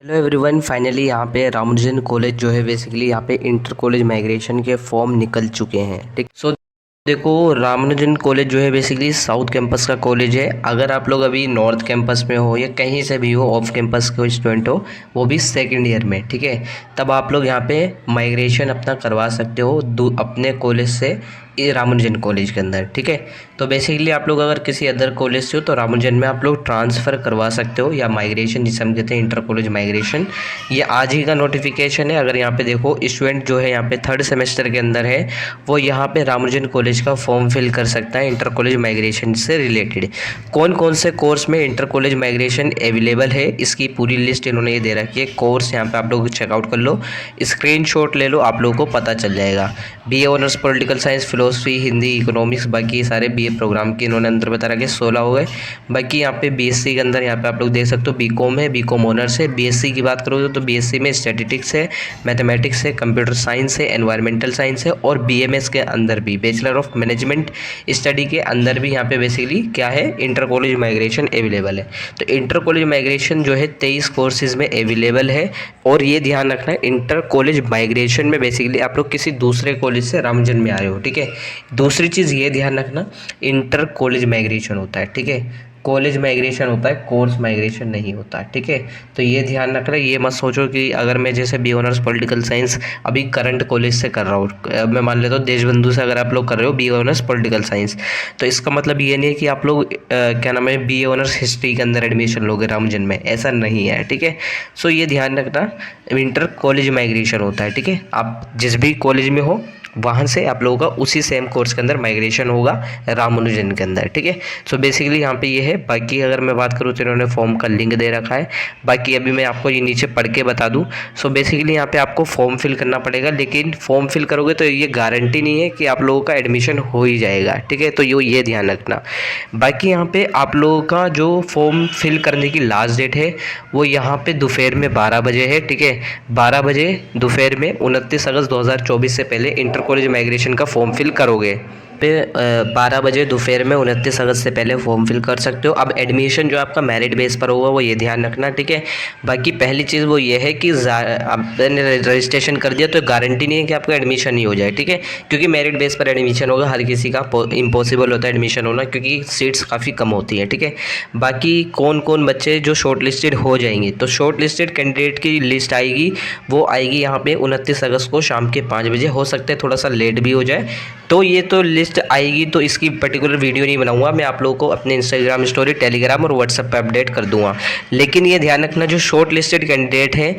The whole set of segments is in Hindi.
हेलो एवरीवन, फाइनली यहाँ पे रामानुजन कॉलेज जो है बेसिकली यहाँ पे इंटर कॉलेज माइग्रेशन के फॉर्म निकल चुके हैं। ठीक, सो देखो, रामानुजन कॉलेज जो है बेसिकली साउथ कैंपस का कॉलेज है। अगर आप लोग अभी नॉर्थ कैंपस में हो या कहीं से भी हो, ऑफ कैंपस के स्टूडेंट हो, वो भी सेकंड ईयर में, ठीक है, तब आप लोग यहाँ पे माइग्रेशन अपना करवा सकते हो अपने कॉलेज से ये रामानुजन कॉलेज के अंदर। ठीक है, तो बेसिकली आप लोग अगर किसी अदर कॉलेज से हो तो रामानुजन में आप लोग ट्रांसफ़र करवा सकते हो, या माइग्रेशन जिसे हम कहते हैं इंटर कॉलेज माइग्रेशन। ये आज ही का नोटिफिकेशन है। अगर यहाँ पे देखो, स्टूडेंट जो है यहाँ पे थर्ड सेमेस्टर के अंदर है, वो यहाँ पे रामानुजन कॉलेज का फॉर्म फिल कर सकता है इंटर कॉलेज माइग्रेशन से रिलेटेड। कौन कौन से कोर्स में इंटर कॉलेज माइग्रेशन अवेलेबल है, इसकी पूरी लिस्ट इन्होंने ये दे रखी है। कोर्स यहाँ पे आप लोग चेकआउट कर लो, स्क्रीनशॉट ले लो, आप लोगों को पता चल जाएगा। BA honours political science, philosophy, Hindi, economics, बाकी ये सारे बीए प्रोग्राम के इन्होंने अंदर बता रखे 16 हो गए। बाकी यहाँ पे बीएससी के अंदर यहाँ पे आप लोग देख सकते हो बीकॉम है, बीकॉम ऑनर्स है। बीएससी की बात करोगे तो बीएससी में स्टैटिस्टिक्स है, मैथमेटिक्स है, कंप्यूटर साइंस है, एनवायरमेंटल साइंस है, और बीएमएस के अंदर भी बैचलर ऑफ मैनेजमेंट स्टडी के अंदर भी यहाँ पे बेसिकली क्या है, इंटर कॉलेज माइग्रेशन अवेलेबल है। तो इंटर कॉलेज माइग्रेशन जो है 23 कोर्सेज में अवेलेबल है। और ये ध्यान रखना है, इंटर कॉलेज माइग्रेशन में बेसिकली आप लोग किसी दूसरे कॉलेज से रामानुजन में आए हो। ठीक है, दूसरी चीज़ ये ध्यान रखना, इंटर कॉलेज माइग्रेशन होता है। ठीक है, कॉलेज माइग्रेशन होता है, कोर्स माइग्रेशन नहीं होता है। ठीक है, तो ये ध्यान रखना। ये मत सोचो कि अगर मैं जैसे बी ऑनर्स पॉलिटिकल साइंस अभी करंट कॉलेज से कर रहा हूँ, मैं मान लेता हूँ देशबंधु से अगर आप लोग कर रहे हो बी ऑनर्स पॉलिटिकल साइंस, तो इसका मतलब ये नहीं है कि आप लोग क्या नाम है बी ऑनर्स हिस्ट्री के अंदर एडमिशन लोगे रामानुजन में, ऐसा नहीं है। ठीक है, सो ये ध्यान रखना, इंटर कॉलेज माइग्रेशन होता है। ठीक है, आप जिस भी कॉलेज में हो वहाँ से आप लोगों का उसी सेम कोर्स के अंदर माइग्रेशन होगा रामानुजन के अंदर। ठीक है, सो बेसिकली यहाँ पे ये है। बाकी अगर मैं बात करूँ तो इन्होंने फॉर्म का लिंक दे रखा है। बाकी अभी मैं आपको ये नीचे पढ़ के बता दूँ। सो बेसिकली यहाँ पे आपको फॉर्म फिल करना पड़ेगा, लेकिन फॉर्म फिल करोगे तो ये गारंटी नहीं है कि आप लोगों का एडमिशन हो ही जाएगा। ठीक है, तो ये ध्यान रखना। बाकी यहाँ पे आप लोगों का जो फॉर्म फिल करने की लास्ट डेट है वो यहाँ पे दोपहर में 12 बजे है। ठीक है, 12 बजे दोपहर में 29 अगस्त 2024 से पहले इंटर कॉलेज माइग्रेशन का फॉर्म फिल करोगे पे 12 बजे दोपहर में 29 अगस्त से पहले फॉर्म फिल कर सकते हो। अब एडमिशन जो आपका मेरिट बेस पर होगा वो ये ध्यान रखना। ठीक है, बाकी पहली चीज़ वो ये है कि आपने रजिस्ट्रेशन कर दिया तो गारंटी नहीं है कि आपका एडमिशन ही हो जाए। ठीक है, क्योंकि मेरिट बेस पर एडमिशन होगा, हर किसी का इम्पॉसिबल होता है एडमिशन होना, क्योंकि सीट्स काफ़ी कम होती हैं। ठीक है, बाकी कौन कौन बच्चे जो शॉर्ट लिस्टेड हो जाएंगे, तो शॉर्ट लिस्टेड कैंडिडेट की लिस्ट आएगी, वो आएगी यहाँ पे 29 अगस्त को शाम के 5 बजे। हो सकता है थोड़ा सा लेट भी हो जाए, तो ये तो लिस्ट आएगी, तो इसकी पर्टिकुलर वीडियो नहीं बनाऊंगा मैं, आप लोगों को अपने इंस्टाग्राम स्टोरी, टेलीग्राम और व्हाट्सएप पे अपडेट कर दूंगा। लेकिन ये ध्यान रखना, जो शॉर्ट लिस्टेड कैंडिडेट हैं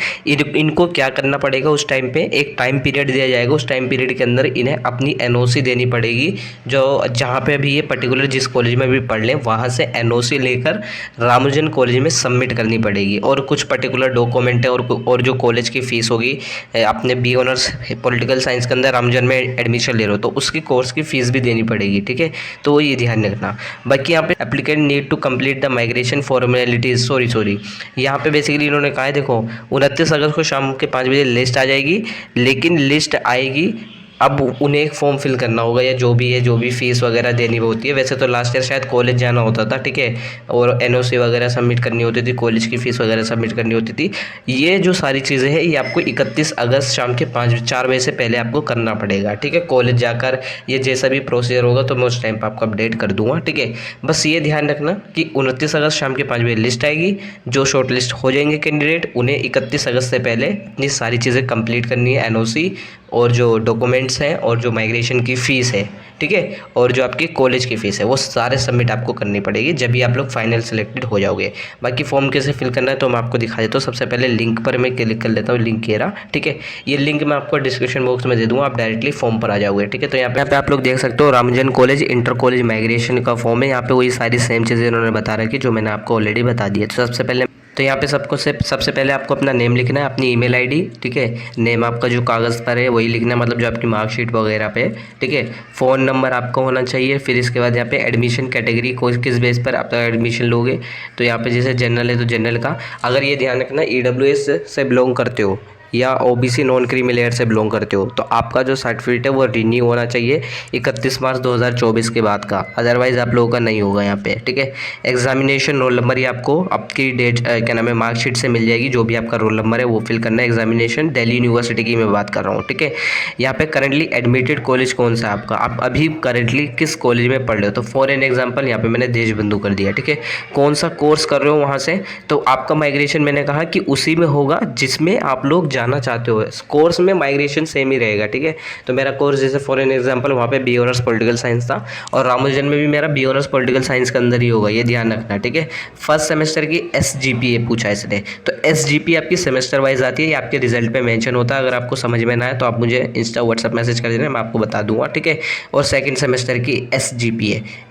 इनको क्या करना पड़ेगा, उस टाइम पे एक टाइम पीरियड दिया जाएगा, उस टाइम पीरियड के अंदर इन्हें अपनी एनओसी देनी पड़ेगी। जो जहाँ पे भी ये पर्टिकुलर जिस कॉलेज में भी पढ़ लें वहाँ से एनओसी लेकर रामानुजन कॉलेज में सबमिट करनी पड़ेगी, और कुछ पर्टिकुलर डॉक्यूमेंट है, और जो कॉलेज की फ़ीस होगी, अपने बी ऑनर्स पॉलिटिकल साइंस के अंदर रामानुजन में एडमिशन ले रहे हो तो उसकी कोर्स की फ़ीस भी देनी पड़ेगी। ठीक है, तो ये ध्यान रखना। बाकी यहाँ पे applicant need to complete the migration formalities, sorry यहाँ पे बेसिकली इन्होंने कहा है, देखो 29 अगस्त को शाम के 5 बजे लिस्ट आ जाएगी, लेकिन लिस्ट आएगी अब उन्हें एक फॉर्म फिल करना होगा, या जो भी है, जो भी फीस वगैरह देनी होती है। वैसे तो लास्ट ईयर शायद कॉलेज जाना होता था, ठीक है, और एनओसी वगैरह सबमिट करनी होती थी, कॉलेज की फ़ीस वगैरह सबमिट करनी होती थी। ये जो सारी चीज़ें हैं ये आपको 31 अगस्त शाम के 4 बजे से पहले आपको करना पड़ेगा। ठीक है, कॉलेज जाकर ये जैसा भी प्रोसीजर होगा तो मैं उस टाइम पर आपको अपडेट कर दूँगा। ठीक है, बस ये ध्यान रखना कि 29 अगस्त शाम के 5 बजे लिस्ट आएगी, जो शॉर्ट लिस्ट हो जाएंगे कैंडिडेट उन्हें 31 अगस्त से पहले अपनी सारी चीज़ें कंप्लीट करनी है, एनओसी और जो डॉक्यूमेंट्स हैं और जो माइग्रेशन की फ़ीस है, ठीक है, और जो आपकी कॉलेज की फ़ीस है, वो सारे सबमिट आपको करनी पड़ेगी जब भी आप लोग फाइनल सेलेक्टेड हो जाओगे। बाकी फॉर्म कैसे फिल करना है तो मैं आपको दिखा देता हूँ। सबसे पहले लिंक पर मैं क्लिक कर लेता हूँ, लिंक ये रहा। ठीक है, ये लिंक मैं आपको डिस्क्रिप्शन बॉक्स में दे दूँगा, आप डायरेक्टली फॉर्म पर आ जाओगे। ठीक है, तो यहाँ पे आप लोग देख सकते हो Ramanujan college inter college migration का फॉर्म है। यहाँ पे वही सारी सेम चीज़ें इन्होंने बता रखी जो मैंने आपको ऑलरेडी बता दी है। तो यहाँ पे सबसे पहले आपको अपना नेम लिखना है, अपनी ईमेल आईडी। ठीक है, नेम आपका जो कागज़ पर है वही लिखना है, मतलब जो आपकी मार्कशीट वगैरह पे। ठीक है, फ़ोन नंबर आपका होना चाहिए। फिर इसके बाद यहाँ पे एडमिशन कैटेगरी को किस बेस पर आप एडमिशन लोगे, तो यहाँ पे जैसे जनरल है तो जनरल का। अगर ये ध्यान रखना ईडब्ल्यूएस से बिलोंग करते हो, या ओबीसी नॉन क्रीमी लेयर से बिलोंग करते हो तो आपका जो सर्टिफिकेट है वो रिन्यू होना चाहिए 31 मार्च 2024 के बाद का, अदरवाइज़ आप लोगों का नहीं होगा यहाँ पे, ठीक है। एग्जामिनेशन रोल नंबर ये आपको आपकी डेट क्या नाम है मार्कशीट से मिल जाएगी, जो भी आपका रोल नंबर है वो फिल करना है। एग्जामिनेशन दिल्ली यूनिवर्सिटी की मैं बात कर रहा हूँ, ठीक है। यहाँ पे करंटली एडमिटेड कॉलेज कौन सा है आपका, आप अभी करंटली किस कॉलेज में पढ़ रहे हो, तो फॉर एन एग्जाम्पल यहाँ पे मैंने देशबंधु कर दिया, ठीक है। कौन सा कोर्स कर रहे हो वहाँ से, तो आपका माइग्रेशन मैंने कहा कि उसी में होगा जिसमें आप लोग जाना चाहते हो, कोर्स में माइग्रेशन सेम ही रहेगा, ठीक है। तो मेरा कोर्स जैसे फॉर एन एग्जाम्पल वहाँ पे बी ऑनर्स पॉलिटिकल साइंस था और रामानुजन में भी मेरा बी ऑनर्स पॉलिटिकल साइंस के अंदर ही होगा, ये ध्यान रखना, ठीक है। फर्स्ट सेमेस्टर की SGPA पूछा इसने, तो SGPA आपकी सेमेस्टर वाइज आती है, ये आपके रिजल्ट पे मेंशन होता है। अगर आपको समझ में ना आए तो आप मुझे इंस्टा व्हाट्सअप मैसेज कर देना, मैं आपको बता दूंगा, ठीक है। और सेकंड सेमेस्टर की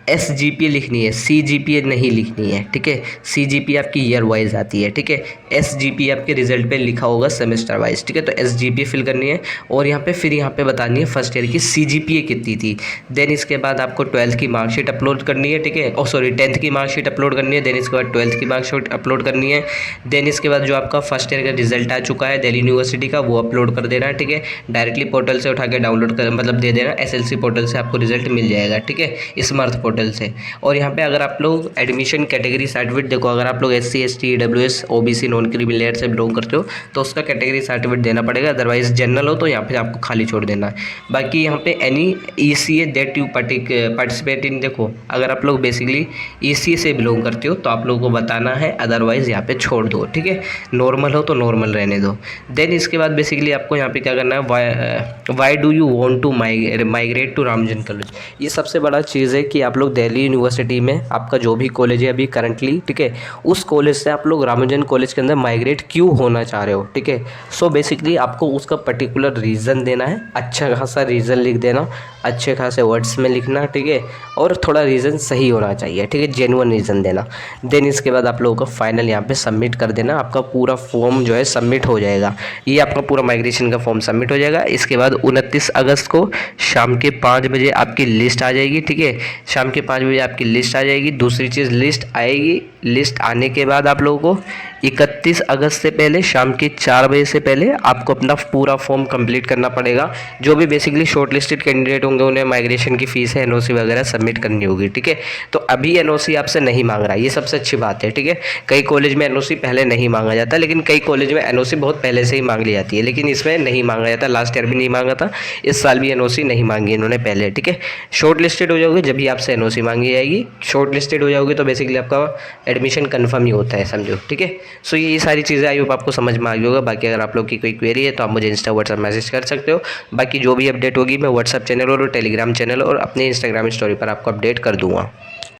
SGPA लिखनी है, CGPA नहीं लिखनी है, ठीक है। CGPA आपकी ईयर वाइज आती है, ठीक है। SGPA आपके रिजल्ट पे लिखा होगा सेमेस्टर वाइज, ठीक है। तो SGPA फिल करनी है और यहाँ पे फिर यहाँ पे बतानी है फर्स्ट ईयर की CGPA कितनी थी। देन इसके बाद आपको 12th की मार्कशीट अपलोड करनी है, ठीक है। 10th की मार्कशीट अपलोड करनी है। देन इसके बाद 12th की मार्कशीट अपलोड करनी है। देन इसके बाद जो आपका फर्स्ट ईयर का रिजल्ट आ चुका है दिल्ली यूनिवर्सिटी का, वो अपलोड कर देना है, ठीक है। डायरेक्टली पोर्टल से उठा के डाउनलोड कर मतलब दे देना, SLC पोर्टल से आपको रिजल्ट मिल जाएगा, ठीक है, स्मार्ट पोर्टल से। और यहाँ पे अगर आप लोग एडमिशन कैटेगरी सर्टिफिकेट देखो, अगर आप लोग SC ST EWS OBC non creamy layer से बिलोंग करते हो तो उसका कैटेगरी सर्टिफिकेट देना पड़ेगा, अदरवाइज जनरल हो तो यहाँ पे आपको खाली छोड़ देना है। बाकी यहाँ पे any ECA that you participate in, देखो अगर आप लोग बेसिकली ECA से बिलोंग करते हो तो आप लोगों को बताना है, अदरवाइज यहाँ पे छोड़ दो, ठीक है। नॉर्मल हो तो नॉर्मल रहने दो। देन इसके बाद बेसिकली आपको यहाँ पे क्या करना है, why do you want to migrate to Ramjas college. ये सबसे बड़ा चीज़ है कि आप लोग दिल्ली यूनिवर्सिटी में आपका जो भी कॉलेज है अभी करंटली, ठीक है, उस कॉलेज से आप लोग रामानुजन कॉलेज के अंदर माइग्रेट क्यों होना चाह रहे हो, ठीक है। सो बेसिकली आपको उसका पर्टिकुलर रीज़न देना है, अच्छा खासा रीज़न लिख देना, अच्छे खासे वर्ड्स में लिखना, ठीक है। और थोड़ा रीज़न सही होना चाहिए, ठीक है, जेन्युइन रीज़न देना। देन इसके बाद आप लोगों का फाइनल यहाँ पे सबमिट कर देना, आपका पूरा फॉर्म जो है सबमिट हो जाएगा। ये आपका पूरा माइग्रेशन का फॉर्म सबमिट हो जाएगा। इसके बाद 29 अगस्त को शाम के 5 बजे आपकी लिस्ट आ जाएगी, ठीक है। शाम के 5 बजे आपकी लिस्ट आ जाएगी। दूसरी चीज़ लिस्ट आएगी, लिस्ट आने के बाद आप लोगों को 31 अगस्त से पहले शाम के 4 बजे से पहले आपको अपना पूरा फॉर्म कंप्लीट करना पड़ेगा। जो भी बेसिकली शॉर्ट लिस्टेड कैंडिडेट होंगे उन्हें माइग्रेशन की फ़ीस है, NOC वगैरह सबमिट करनी होगी, ठीक है। तो अभी NOC आपसे नहीं मांग रहा है, ये सबसे अच्छी बात है, ठीक है। कई कॉलेज में NOC पहले नहीं मांगा जाता, लेकिन कई कॉलेज में NOC बहुत पहले से ही मांग ली जाती है, लेकिन इसमें नहीं मांगा जाता। लास्ट ईयर भी नहीं मांगा था, इस साल भी NOC नहीं मांगी इन्होंने पहले, ठीक है। शॉर्ट लिस्टेड हो जाओगे जब भी आपसे NOC मांगी जाएगी, शॉर्ट लिस्टेड हो जाओगे तो बेसिकली आपका एडमिशन कन्फर्म ही होता है, समझो, ठीक है। सो ये सारी चीज़ें आई होप आपको समझ में आ गई होगा। बाकी अगर आप लोग की कोई क्वेरी है तो आप मुझे इंस्टा व्हाट्सअप मैसेज कर सकते हो। बाकी जो भी अपडेट होगी मैं व्हाट्सअप चैनल और टेलीग्राम चैनल और अपने इंस्टाग्राम स्टोरी पर आपको अपडेट कर दूँगा।